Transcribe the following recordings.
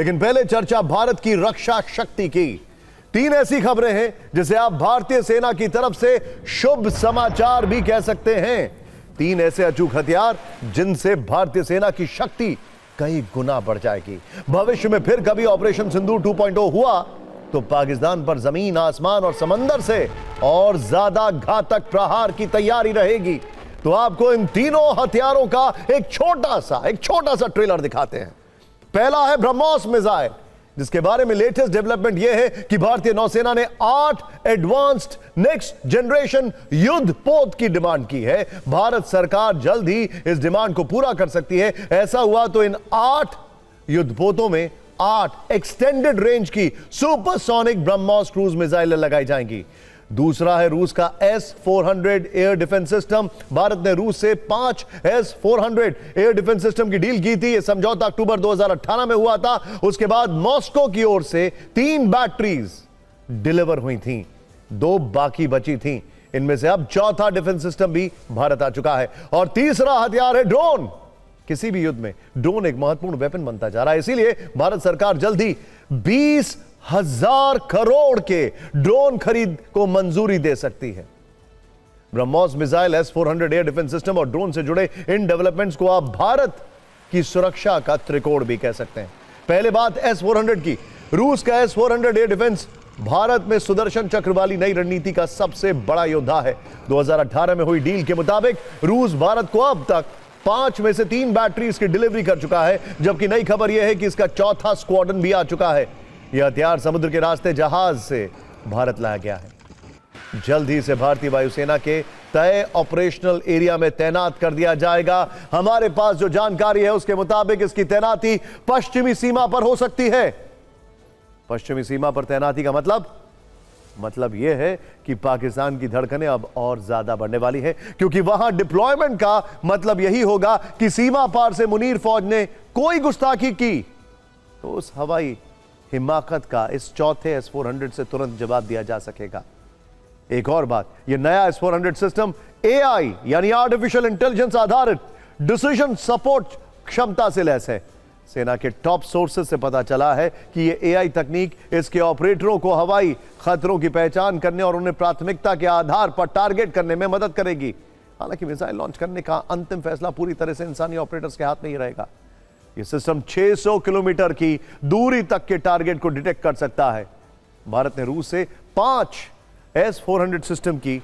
लेकिन पहले चर्चा भारत की रक्षा शक्ति की। 3 ऐसी खबरें हैं जिसे आप भारतीय सेना की तरफ से शुभ समाचार भी कह सकते हैं। 3 ऐसे अचूक हथियार जिनसे भारतीय सेना की शक्ति कई गुना बढ़ जाएगी। भविष्य में फिर कभी ऑपरेशन सिंदूर 2.0 हुआ तो पाकिस्तान पर जमीन, आसमान और समंदर से और ज्यादा घातक प्रहार की तैयारी रहेगी। तो आपको इन तीनों हथियारों का एक छोटा सा ट्रेलर दिखाते हैं। पहला है ब्रह्मोस मिसाइल, जिसके बारे में लेटेस्ट डेवलपमेंट यह है कि भारतीय नौसेना ने 8 एडवांस्ड नेक्स्ट जनरेशन युद्धपोत की डिमांड की है। भारत सरकार जल्द ही इस डिमांड को पूरा कर सकती है। ऐसा हुआ तो इन 8 युद्धपोतों में 8 एक्सटेंडेड रेंज की सुपरसोनिक ब्रह्मोस क्रूज मिसाइलें लगाई जाएंगी। दूसरा है रूस का S-400 air defence system. Bharat ने रूस से 5 S-400 एयर डिफेंस सिस्टम की डील की थी। यह समझौता अक्टूबर 2018 में हुआ था। उसके बाद मॉस्को की ओर से 3 बैटरीज डिलीवर हुई थी, 2 बाकी बची थी। इनमें से अब चौथा डिफेंस सिस्टम भी भारत आ चुका है। और तीसरा हथियार है ड्रोन। किसी भी युद्ध में ड्रोन एक महत्वपूर्ण वेपन बनता जा रहा है, इसीलिए भारत सरकार जल्द ही 20,000 करोड़ के ड्रोन खरीद को मंजूरी दे सकती है। BrahMos missile, S-400 air defence system और ड्रोन से जुड़े इन डेवलपमेंट्स को आप भारत की सुरक्षा का त्रिकोण भी कह सकते हैं। पहले बात S-400 की। रूस का S-400 एयर डिफेंस भारत में सुदर्शन चक्र वाली नई रणनीति का सबसे बड़ा योद्धा है। 2018 में हुई डील के मुताबिक रूस भारत को अब तक 5 में से 3 बैटरीज की डिलीवरी कर चुका है, जबकि नई खबर यह है कि इसका चौथा स्क्वाड्रन भी आ चुका है। यह हथियार समुद्र के रास्ते जहाज से भारत लाया गया है। जल्द ही इसे भारतीय वायुसेना के तय ऑपरेशनल एरिया में तैनात कर दिया जाएगा। हमारे पास जो जानकारी है उसके मुताबिक इसकी तैनाती पश्चिमी सीमा पर हो सकती है। पश्चिमी सीमा पर तैनाती का मतलब यह है कि पाकिस्तान की धड़कनें अब और ज्यादा बढ़ने वाली है, क्योंकि वहां डिप्लॉयमेंट का मतलब यही होगा कि सीमा पार से मुनीर फौज ने कोई गुस्ताखी की तो उस हवाई हिमाकत का इस चौथे S-400 से तुरंत जवाब दिया जा सकेगा। एक और बात, यह नया S-400 सिस्टम AI यानी आर्टिफिशियल इंटेलिजेंस आधारित डिसीजन सपोर्ट क्षमता से लैस है। सेना के टॉप सोर्सेज से पता चला है कि यह AI तकनीक इसके ऑपरेटरों को हवाई खतरों की पहचान करने और उन्हें प्राथमिकता के आधार पर टारगेट करने में मदद करेगी। हालांकि मिसाइल लॉन्च करने का अंतिम फैसला पूरी तरह से इंसानी ऑपरेटर्स के हाथ में ही रहेगा। यह सिस्टम 600 किलोमीटर की दूरी तक के टारगेट को डिटेक्ट कर सकता है। भारत ने रूस से 5 S-400 सिस्टम की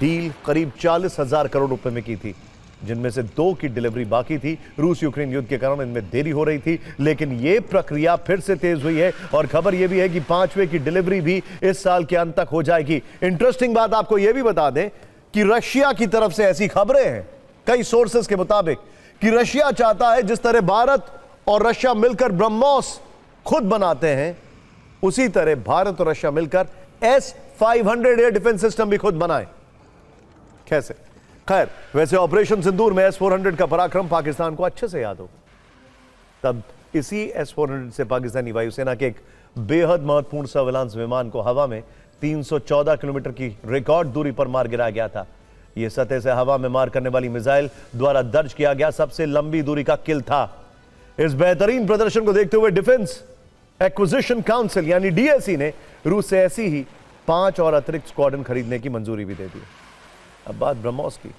डील करीब 40,000 करोड़ रुपए में की थी, जिनमें से 2 की डिलीवरी बाकी थी। रूस यूक्रेन युद्ध के कारण इनमें देरी हो रही थी, लेकिन यह प्रक्रिया फिर से तेज हुई है और खबर यह भी है कि 5वें की डिलीवरी भी इस साल के अंत तक हो जाएगी। इंटरेस्टिंग बात आपको यह भी बता दें कि रशिया की तरफ से ऐसी खबरें हैं कई सोर्सेस के मुताबिक कि रशिया चाहता है जिस तरह भारत और रशिया मिलकर ब्रह्मोस खुद बनाते हैं, उसी तरह भारत और रशिया मिलकर S-500 एयर डिफेंस सिस्टम भी खुद बनाए। कैसे? खैर, वैसे ऑपरेशन सिंदूर में S-400 का पराक्रम पाकिस्तान को अच्छे से याद हो। तब इसी S-400 से पाकिस्तानी वायुसेना के एक बेहद महत्वपूर्ण सर्विलांस विमान को हवा में 314 किलोमीटर की रिकॉर्ड दूरी पर मार गिराया गया था। यह सतह से हवा में मार करने वाली मिसाइल द्वारा दर्ज किया गया सबसे लंबी दूरी का किल था। इस बेहतरीन प्रदर्शन को देखते हुए डिफेंस एक्विजिशन काउंसिल यानी DAC ने रूस से ऐसी ही 5 और अतिरिक्त स्क्वाड्रन खरीदने की मंजूरी भी दे दी। अब बात ब्रह्मोस की।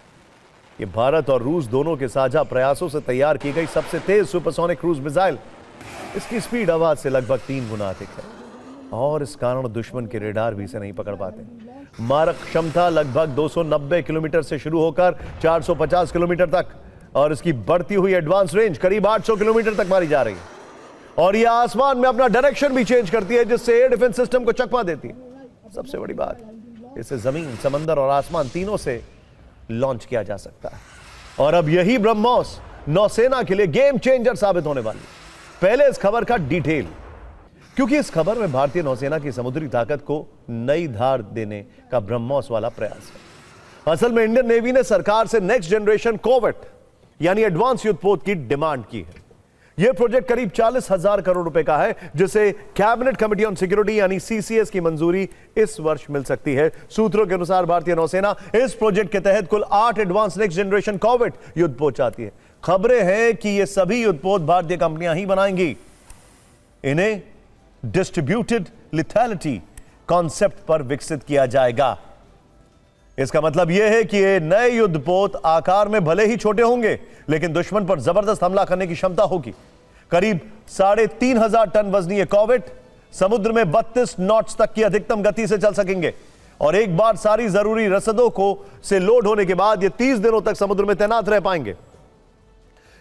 यह भारत और रूस दोनों के साझा प्रयासों से तैयार की गई सबसे तेज सुपरसोनिक क्रूज मिसाइल। इसकी स्पीड आवाज से लगभग 3 गुना अधिक है और इस कारण दुश्मन के रेडार भी इसे नहीं पकड़ पाते। मारक क्षमता लगभग 290 किलोमीटर से शुरू होकर 450 किलोमीटर तक और इसकी बढ़ती हुई एडवांस रेंज करीब 800 किलोमीटर तक मारी जा रही है। और यह आसमान में अपना डायरेक्शन भी चेंज करती है, जिससे एयर डिफेंस सिस्टम को चकमा देती है। सबसे बड़ी बात, इसे जमीन, समंदर और आसमान तीनों से लॉन्च किया जा सकता है। और अब यही ब्रह्मोस नौसेना के लिए गेम चेंजर साबित होने वाली। पहले इस खबर का डिटेल, क्योंकि इस खबर में भारतीय नौसेना की समुद्री ताकत को नई धार देने का ब्रह्मोस वाला प्रयास है। असल में इंडियन नेवी ने सरकार से नेक्स्ट जनरेशन कॉर्वेट यानी एडवांस युद्धपोत की डिमांड की है। यह प्रोजेक्ट करीब 40,000 करोड़ रुपए का है, जिसे कैबिनेट कमेटी ऑन सिक्योरिटी यानी CCS की मंजूरी इस वर्ष मिल सकती है। सूत्रों के अनुसार भारतीय नौसेना इस प्रोजेक्ट के तहत कुल 8 एडवांस नेक्स्ट जनरेशन कॉर्वेट युद्धपोत चाहती है। खबरें हैं कि ये सभी युद्धपोत भारतीय कंपनियां ही बनाएंगी। इन्हें डिस्ट्रीब्यूटेड लिथैलिटी कॉन्सेप्ट पर विकसित किया जाएगा। इसका मतलब यह है कि ये नए युद्धपोत आकार में भले ही छोटे होंगे, लेकिन दुश्मन पर जबरदस्त हमला करने की क्षमता होगी। करीब 3,500 टन वजनी ये कॉर्वेट समुद्र में 32 नॉट्स तक की अधिकतम गति से चल सकेंगे और एक बार सारी जरूरी रसदों को से लोड होने के बाद ये 30 दिनों तक समुद्र में तैनात रह पाएंगे।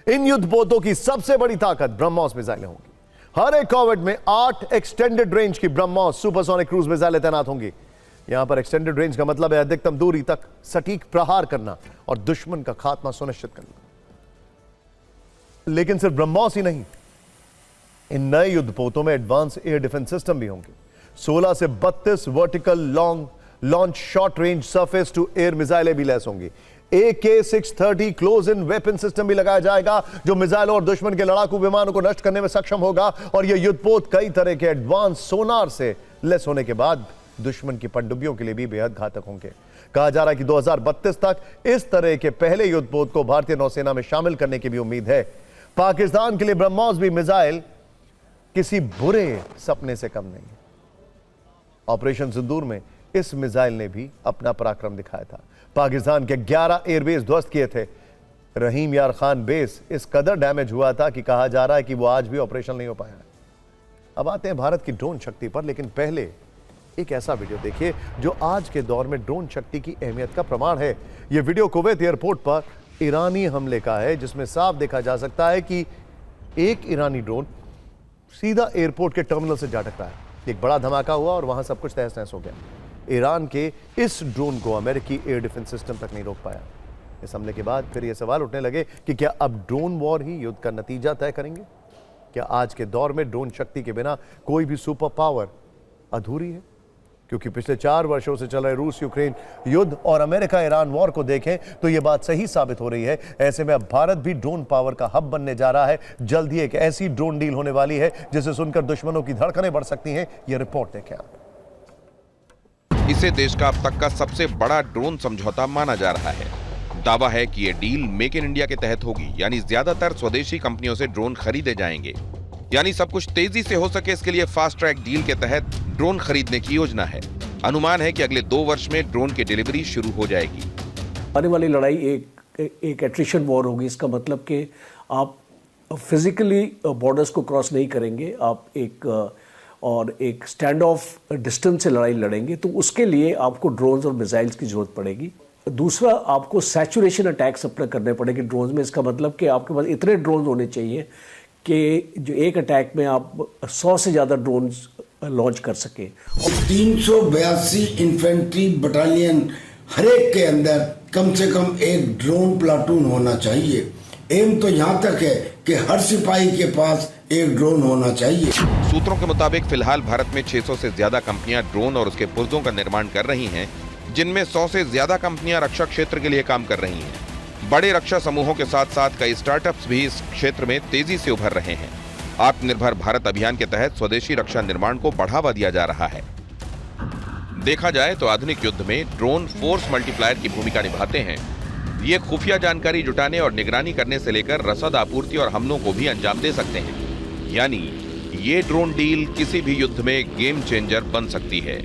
इन युद्धपोतों की सबसे बड़ी ताकत ब्रह्मोस मिसाइलें होंगी। हर एक कॉर्वेट में 8 एक्सटेंडेड रेंज की ब्रह्मोस सुपरसोनिक क्रूज मिसाइलें तैनात होंगी। यहां पर एक्सटेंडेड रेंज का मतलब है अधिकतम दूरी तक सटीक प्रहार करना और दुश्मन का खात्मा सुनिश्चित करना। लेकिन सिर्फ ब्रह्मोस ही नहीं, इन नए युद्धपोतों में एडवांस एयर डिफेंस सिस्टम भी होंगे। 16 से 32 vertical launch short range surface to air मिसाइलें भी लैस होंगी। AK-630 close in weapon system भी लगाया जाएगा, जो मिसाइलों और दुश्मन के लड़ाकू विमानों को नष्ट करने में सक्षम होगा। और यह युद्धपोत कई तरह के एडवांस सोनार से लैस होने के बाद दुश्मन की पनडुब्बियों के लिए भी बेहद घातक होंगे। कहा जा रहा है कि 2032 तक इस तरह के पहले युद्धपोत को भारतीय नौसेना में शामिल करने की भी उम्मीद है। पाकिस्तान के लिए ब्रह्मोस भी मिसाइल किसी बुरे सपने से कम नहीं। ऑपरेशन सिंदूर में इस मिसाइल ने भी अपना पराक्रम दिखाया था। पाकिस्तान के 11 एयरबेस ध्वस्त किए थे। रहीम यार खान बेस इस कदर डैमेज हुआ था कि कहा जा रहा है कि वो आज भी ऑपरेशन नहीं हो पाया। अब आते हैं भारत की ड्रोन शक्ति पर, लेकिन पहले एक ऐसा वीडियो देखिए जो आज के दौर में ड्रोन शक्ति की अहमियत का प्रमाण है। यह वीडियो कुवैत एयरपोर्ट पर ईरानी हमले का है, जिसमें साफ देखा जा सकता है कि एक ईरानी ड्रोन सीधा एयरपोर्ट के टर्मिनल से जा टकरा है। एक बड़ा धमाका हुआ और वहां सब कुछ तहस नहस हो गया। ईरान के इस ड्रोन को अमेरिकी एयर डिफेंस सिस्टम तक नहीं रोक पाया। इस हमले के बाद फिर यह सवाल उठने लगे कि क्या अब ड्रोन वॉर ही युद्ध का नतीजा तय करेंगे? क्या आज के दौर में ड्रोन शक्ति के बिना कोई भी सुपर पावर अधूरी है? क्योंकि पिछले 4 वर्षों से चल रहे रूस यूक्रेन युद्ध और अमेरिका ईरान वॉर को देखें तो यह बात सही साबित हो रही है। ऐसे में अब भारत भी ड्रोन पावर का हब बनने जा रहा है। जल्द ही एक ऐसी ड्रोन डील होने वाली है जिसे सुनकर दुश्मनों की धड़कनें बढ़ सकती हैं। यह रिपोर्ट देखें आप। इसे देश का अब तक का सबसे बड़ा ड्रोन समझौता माना जा रहा है। दावा है कि ये डील मेक इन इंडिया के तहत होगी, यानी ज्यादातर स्वदेशी कंपनियों से ड्रोन खरीदे जाएंगे। यानी सब कुछ तेजी से हो सके, इसके लिए फास्ट ट्रैक डील के तहत ड्रोन खरीदने की योजना है। अनुमान है कि अगले 2 वर्ष में ड्रोन की डिलीवरी शुरू हो जाएगी। आने वाली लड़ाई एक एट्रिशन वॉर होगी। इसका मतलब कि आप फिजिकली बॉर्डर्स को क्रॉस नहीं करेंगे, आप एक स्टैंड ऑफ डिस्टेंस से लड़ाई लड़ेंगे, तो उसके लिए आपको ड्रोन्स और मिसाइल्स की जरूरत पड़ेगी। दूसरा, आपको सैचुरेशन अटैक्स अपने करने पड़ेंगे ड्रोन्स में। इसका मतलब कि आपके पास इतने ड्रोन्स होने चाहिए कि जो एक अटैक में आप 100 से ज़्यादा ड्रोन्स लॉन्च कर सके। 382 इन्फेंट्री बटालियन हर एक के अंदर कम से कम एक ड्रोन प्लाटून होना चाहिए। एम तो यहाँ तक है कि हर सिपाही के पास एक ड्रोन होना चाहिए। सूत्रों के मुताबिक फिलहाल भारत में 600 से ज्यादा कंपनियां ड्रोन और उसके पुर्जों का निर्माण कर रही हैं, जिनमें 100 से ज्यादा कंपनियां रक्षा क्षेत्र के लिए काम कर रही हैं। बड़े रक्षा समूहों के साथ साथ कई स्टार्टअप्स भी इस क्षेत्र में तेजी से उभर रहे हैं। आत्मनिर्भर भारत अभियान के तहत स्वदेशी रक्षा निर्माण को बढ़ावा दिया जा रहा है। देखा जाए तो आधुनिक युद्ध में ड्रोन फोर्स मल्टीप्लायर की भूमिका निभाते हैं। ये खुफिया जानकारी जुटाने और निगरानी करने से लेकर रसद आपूर्ति और हमलों को भी अंजाम दे सकते हैं। यानी ये ड्रोन डील किसी भी युद्ध में गेम चेंजर बन सकती है।